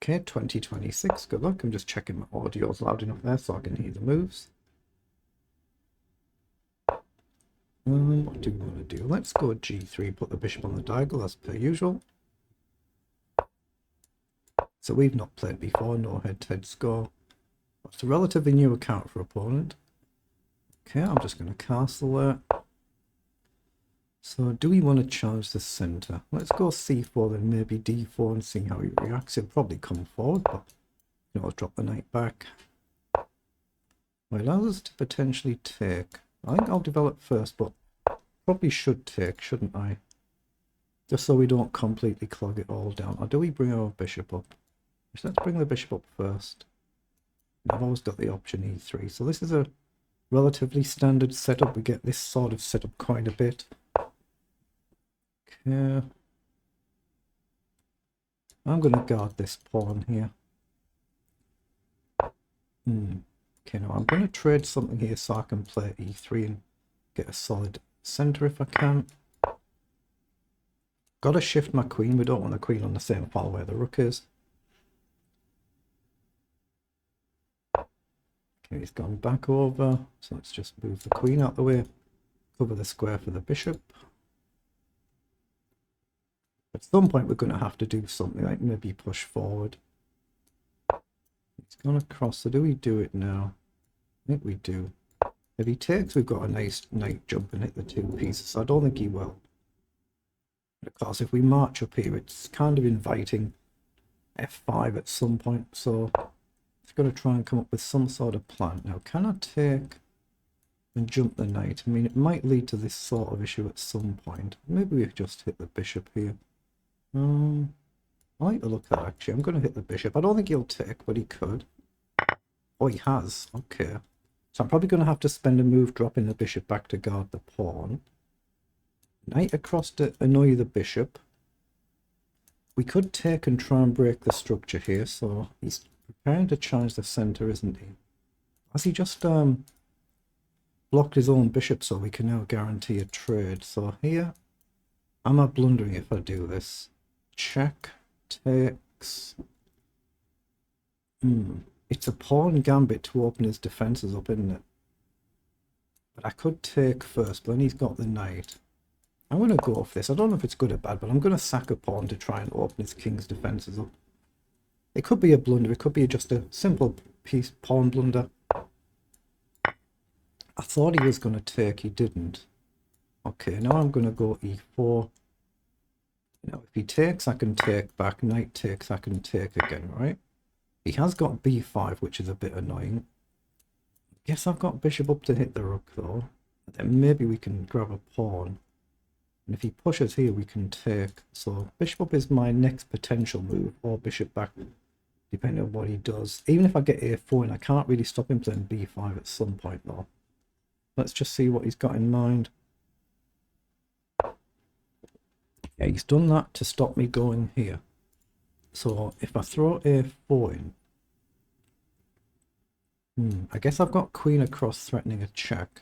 Okay, 2026. Good luck. I'm just checking my audio's loud enough there so I can hear the moves. What do we want to do? Let's go G3, put the bishop on the diagonal as per usual. So we've not played before, no head-to-head score. It's a relatively new account for opponent. Okay, I'm just going to castle there. So do we want to challenge the center? Let's go C4, then maybe D4 and see how he reacts. He'll probably come forward, but I'll drop the knight back. Well, allows us to potentially take. I think I'll develop first, but probably should take, shouldn't I? Just so we don't completely clog it all down. Or do we bring our bishop up? Let's bring the bishop up first. I've always got the option E3. So this is a relatively standard setup. We get this sort of setup quite a bit. Okay. I'm going to guard this pawn here. Okay, now I'm going to trade something here so I can play E3 and get a solid center if I can. Got to shift my queen. We don't want the queen on the same file where the rook is. Okay, he's gone back over. So let's just move the queen out the way. Cover the square for the bishop. At some point we're going to have to do something like maybe push forward. It's gone across, so do we do it now? I think we do. If he takes, we've got a nice knight jump and hit the two pieces, so I don't think he will. But of course, if we march up here, it's kind of inviting F5 at some point, so it's going to try and come up with some sort of plan. Now, can I take and jump the knight? I mean, it might lead to this sort of issue at some point. Maybe we just hit the bishop here. I like the look at that, actually. I'm going to hit the bishop. I don't think he'll take, but he could. Oh, he has. Okay. So I'm probably going to have to spend a move dropping the bishop back to guard the pawn. Knight across to annoy the bishop. We could take and try and break the structure here. So he's preparing to challenge the center, isn't he? Has he just blocked his own bishop so we can now guarantee a trade? So here, am I blundering if I do this? Check, takes. It's a pawn gambit to open his defenses up, isn't it? But I could take first, but then he's got the knight. I'm going to go off this. I don't know if it's good or bad, but I'm going to sack a pawn to try and open his king's defenses up. It could be a blunder. It could be just a simple pawn blunder. I thought he was going to take. He didn't. Okay, now I'm going to go E4. Now, if he takes, I can take back. Knight takes, I can take again, right? He has got B5, which is a bit annoying. I guess I've got bishop up to hit the rook, though. And then maybe we can grab a pawn. And if he pushes here, we can take. So bishop up is my next potential move, or bishop back, depending on what he does. Even if I get A4 in, I can't really stop him playing B5 at some point, though. Let's just see what he's got in mind. Yeah, he's done that to stop me going here. So if I throw A4 in, I guess I've got queen across threatening a check.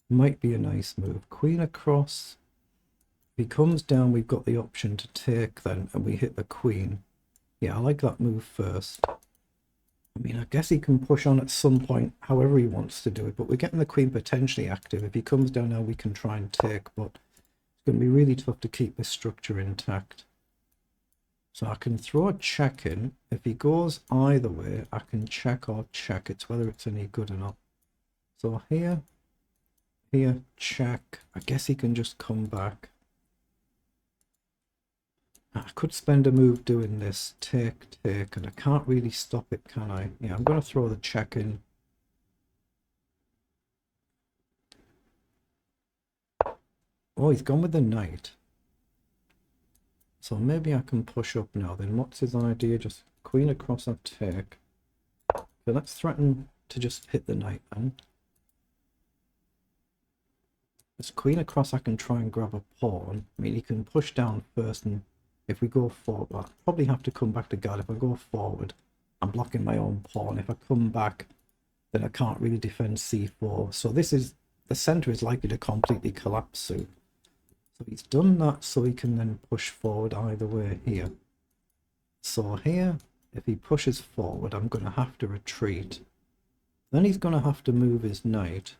Might be a nice move. Queen across. If he comes down, we've got the option to take then, and we hit the queen. Yeah, I like that move first. I mean, I guess he can push on at some point, however he wants to do it, but we're getting the queen potentially active. If he comes down now, we can try and take, but it's going to be really tough to keep this structure intact. So I can throw a check in. If he goes either way, I can check or check. It's whether it's any good or not. So here, check. I guess he can just come back. I could spend a move doing this. Take, and I can't really stop it, can I? Yeah, I'm going to throw the check in. Oh, he's gone with the knight. So maybe I can push up now. Then what's his idea? Just queen across and take. Okay, let's threaten to just hit the knight then. This queen across, I can try and grab a pawn. I mean, he can push down first, and if we go forward, I'll probably have to come back to guard. If I go forward, I'm blocking my own pawn. If I come back, then I can't really defend C4. So this is, the center is likely to completely collapse soon. So he's done that so he can then push forward either way here. So here, if he pushes forward, I'm going to have to retreat. Then he's going to have to move his knight.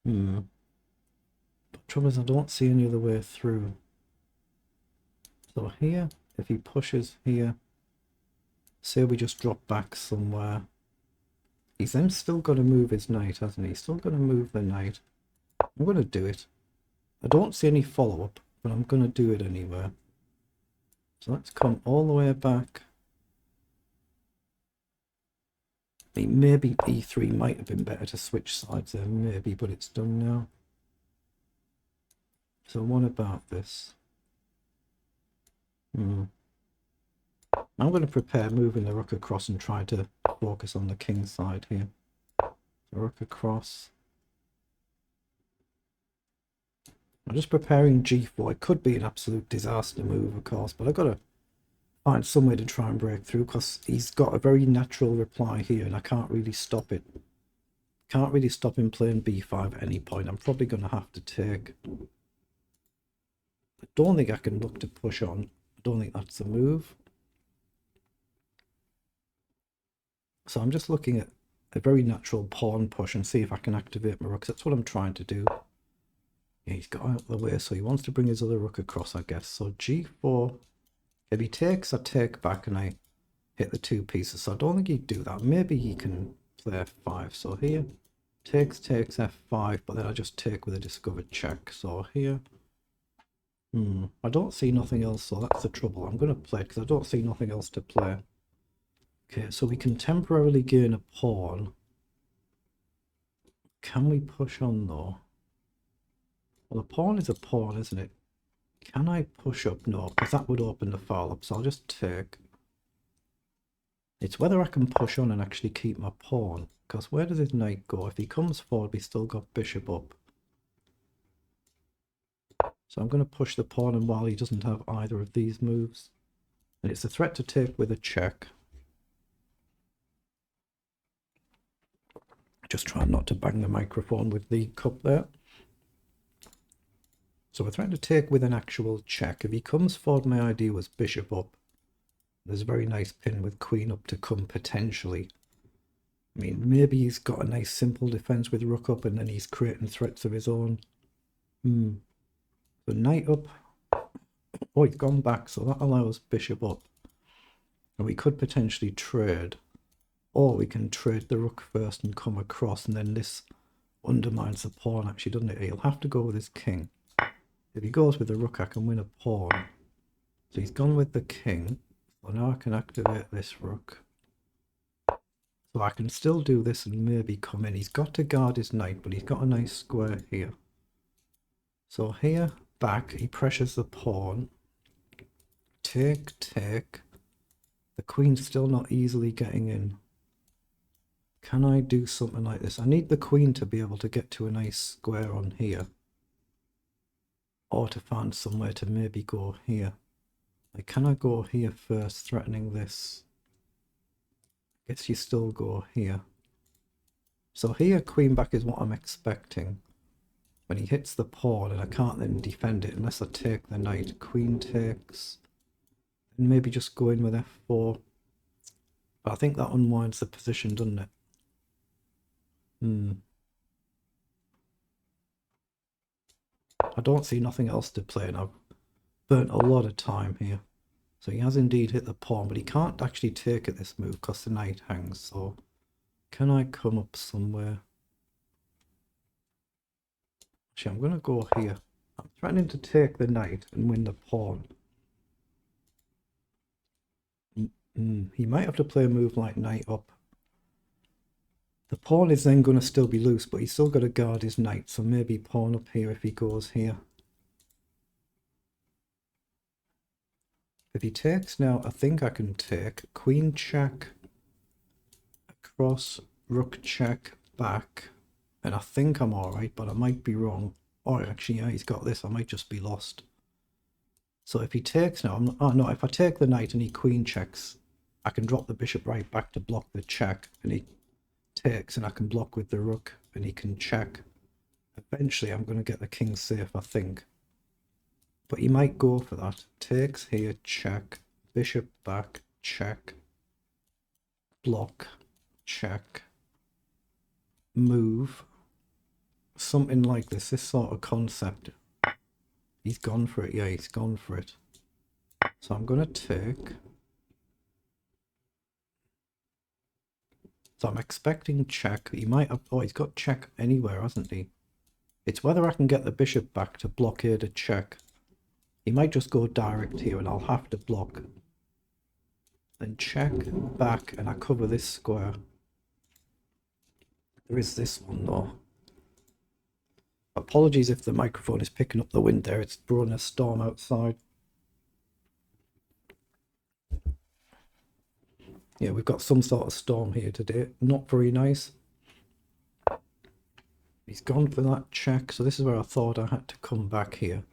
But trouble is I don't see any other way through. So here, if he pushes here, say we just drop back somewhere. He's then still got to move his knight, hasn't he? He's still got to move the knight. I'm going to do it. I don't see any follow-up, but I'm going to do it anyway. So let's come all the way back. I mean, maybe e3 might have been better to switch sides there, maybe, but it's done now. So what about this? I'm going to prepare moving the rook across and try to focus on the king side here. So rook across. I'm just preparing g4. It could be an absolute disaster move, of course, but I've got to find some way to try and break through because he's got a very natural reply here and I can't really stop it. Can't really stop him playing b5 at any point. I'm probably going to have to take. I don't think I can look to push on. I don't think that's the move. So I'm just looking at a very natural pawn push and see if I can activate my rook. That's what I'm trying to do. Yeah, he's got out of the way, so he wants to bring his other rook across, I guess. So g4. If he takes, I take back and I hit the two pieces. So I don't think he'd do that. Maybe he can play f5. So here, takes f5, but then I just take with a discovered check. So here, I don't see nothing else, so that's the trouble. I'm going to play because I don't see nothing else to play. Okay, so we can temporarily gain a pawn. Can we push on though? Well, a pawn is a pawn, isn't it? Can I push up? No, because that would open the file up, so I'll just take. It's whether I can push on and actually keep my pawn, because where does his knight go? If he comes forward, we still got bishop up. So I'm going to push the pawn, and while he doesn't have either of these moves, and it's a threat to take with a check. Just trying not to bang the microphone with the cup there. So we're trying to take with an actual check. If he comes forward, my idea was bishop up. There's a very nice pin with queen up to come potentially. I mean, maybe he's got a nice simple defense with rook up and then he's creating threats of his own. So knight up. Oh, he's gone back, so that allows bishop up. And we could potentially trade. Or we can trade the rook first and come across, and then this undermines the pawn actually, doesn't it? He'll have to go with his king. If he goes with the rook, I can win a pawn. So he's gone with the king. So now I can activate this rook. So I can still do this and maybe come in. He's got to guard his knight, but he's got a nice square here. So here, back, he pressures the pawn. Take. The queen's still not easily getting in. Can I do something like this? I need the queen to be able to get to a nice square on here. Or to find somewhere to maybe go here. Like, can I go here first, threatening this? I guess you still go here. So here, queen back is what I'm expecting. When he hits the pawn, and I can't then defend it unless I take the knight. Queen takes. And maybe just go in with f4. But I think that unwinds the position, doesn't it? I don't see nothing else to play, and I've burnt a lot of time here. So he has indeed hit the pawn, but he can't actually take it this move because the knight hangs. So can I come up somewhere? Actually, I'm going to go here. I'm threatening to take the knight and win the pawn. He might have to play a move like knight up. The pawn is then going to still be loose, but he's still got to guard his knight. So maybe pawn up here if he goes here. If he takes now, I think I can take queen check, across, rook check, back. And I think I'm alright, but I might be wrong. Or actually, yeah, he's got this. I might just be lost. So if he takes now, if I take the knight and he queen checks, I can drop the bishop right back to block the check. And he takes and I can block with the rook and he can check. Eventually I'm going to get the king safe, I think. But you might go for that. Takes here, check. Bishop back, check. Block, check. Move. Something like this sort of concept. He's gone for it. Yeah, he's gone for it. So I'm going to take. So I'm expecting check. He might have. Oh, he's got check anywhere, hasn't he? It's whether I can get the bishop back to blockade a check. He might just go direct here and I'll have to block. Then check, back, and I cover this square. There is this one though. Apologies if the microphone is picking up the wind there. It's brewing a storm outside. Yeah, we've got some sort of storm here today. Not very nice. He's gone for that check. So this is where I thought I had to come back here.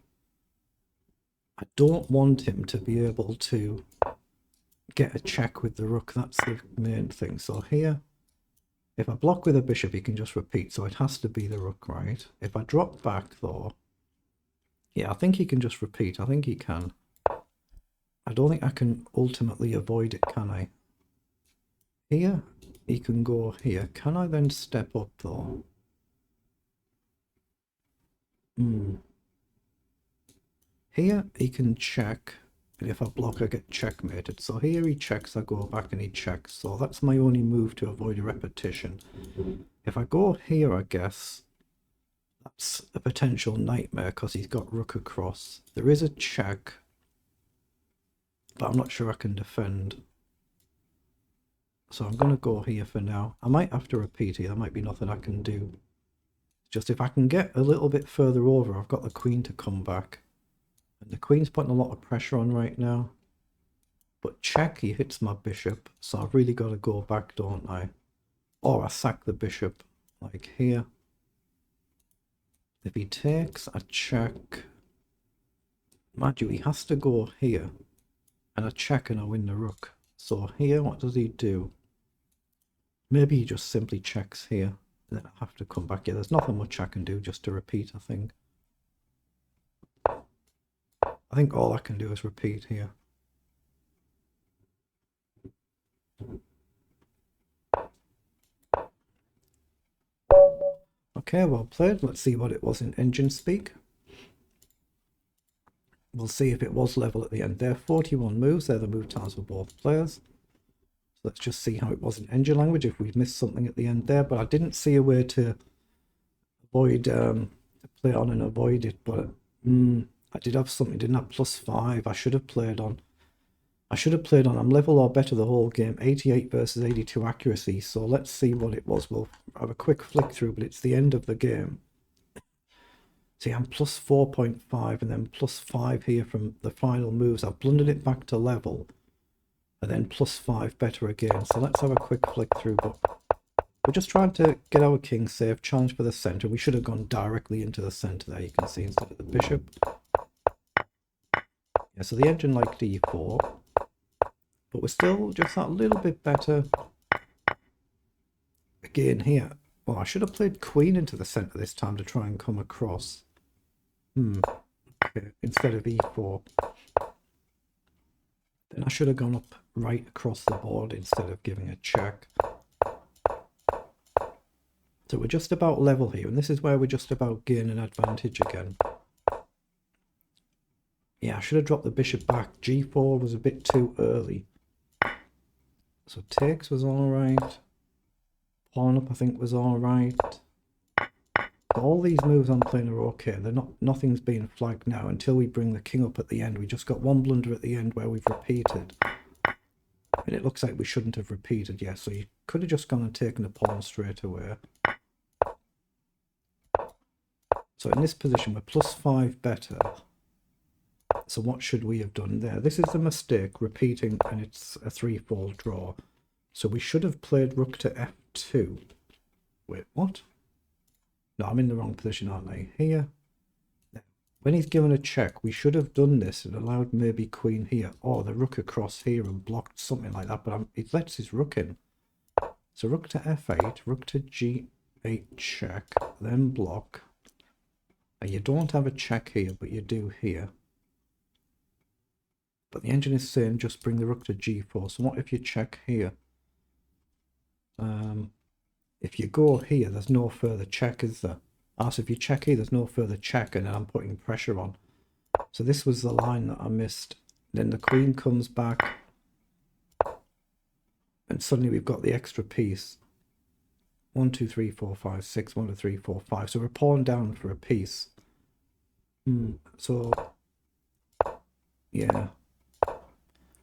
I don't want him to be able to get a check with the rook. That's the main thing. So here, if I block with a bishop, he can just repeat. So it has to be the rook, right? If I drop back though, yeah, I think he can just repeat. I think he can. I don't think I can ultimately avoid it, can I? Here, he can go here. Can I then step up though? Here, he can check. And if I block, I get checkmated. So here he checks, I go back and he checks. So that's my only move to avoid a repetition. If I go here, I guess, that's a potential nightmare because he's got rook across. There is a check, but I'm not sure I can defend. So I'm going to go here for now. I might have to repeat here. There might be nothing I can do. Just if I can get a little bit further over, I've got the queen to come back. And the queen's putting a lot of pressure on right now. But check, he hits my bishop. So I've really got to go back, don't I? Or I sack the bishop, like here. If he takes, I check. Mind you, he has to go here. And I check and I win the rook. So here, what does he do? Maybe he just simply checks here. And then I have to come back here. There's nothing much I can do just to repeat, I think. I think all I can do is repeat here. Okay, well played. Let's see what it was in engine speak. We'll see if it was level at the end there. 41 moves. They're the move times for both players. So let's just see how it was in engine language, if we've missed something at the end there. But I didn't see a way to avoid, to play on and avoid it. But I did have something, didn't have +5. I should have played on. I'm level or better the whole game. 88 versus 82 accuracy. So let's see what it was. We'll have a quick flick through, but it's the end of the game. See, I'm +4.5 and then +5 here from the final moves. I've blundered it back to level. And then +5 better again. So let's have a quick flick through. But we're just trying to get our king safe, challenge for the center. We should have gone directly into the center there, you can see, instead of the bishop. Yeah, so the engine liked d4. But we're still just that little bit better. Again here. Well, I should have played queen into the center this time to try and come across. Okay, instead of e4. Then I should have gone up right across the board instead of giving a check. So we're just about level here, and this is where we're just about gaining an advantage again. Yeah, I should have dropped the bishop back. g4 was a bit too early. So takes was alright. Pawn up I think was alright. All these moves I'm playing are okay. They're not, nothing's being flagged now until we bring the king up at the end. We just got one blunder at the end where we've repeated. And it looks like we shouldn't have repeated yet. So you could have just gone and taken the pawn straight away. So in this position we're +5 better. So what should we have done there? This is a mistake, repeating, and it's a 3-fold draw. So we should have played rook to f2. Wait, what? No, I'm in the wrong position, aren't I? Here. When he's given a check, we should have done this and allowed maybe queen here, or the rook across here and blocked something like that, but it lets his rook in. So rook to f8, rook to g8 check, then block. And you don't have a check here, but you do here. But the engine is saying just bring the rook to g4. So what if you check here? If you go here, there's no further check, is there? So if you check here, there's no further check, and I'm putting pressure on. So this was the line that I missed. Then the queen comes back, and suddenly we've got the extra piece. 1, 2, 3, 4, 5, 6. 1, 2, 3, 4, 5. So we're pawn down for a piece. So yeah,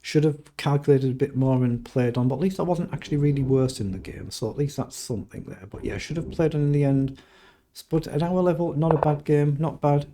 should have calculated a bit more and played on, but at least I wasn't actually really worse in the game, so at least that's something there. But yeah, should have played on in the end. But at our level, not a bad game, not bad.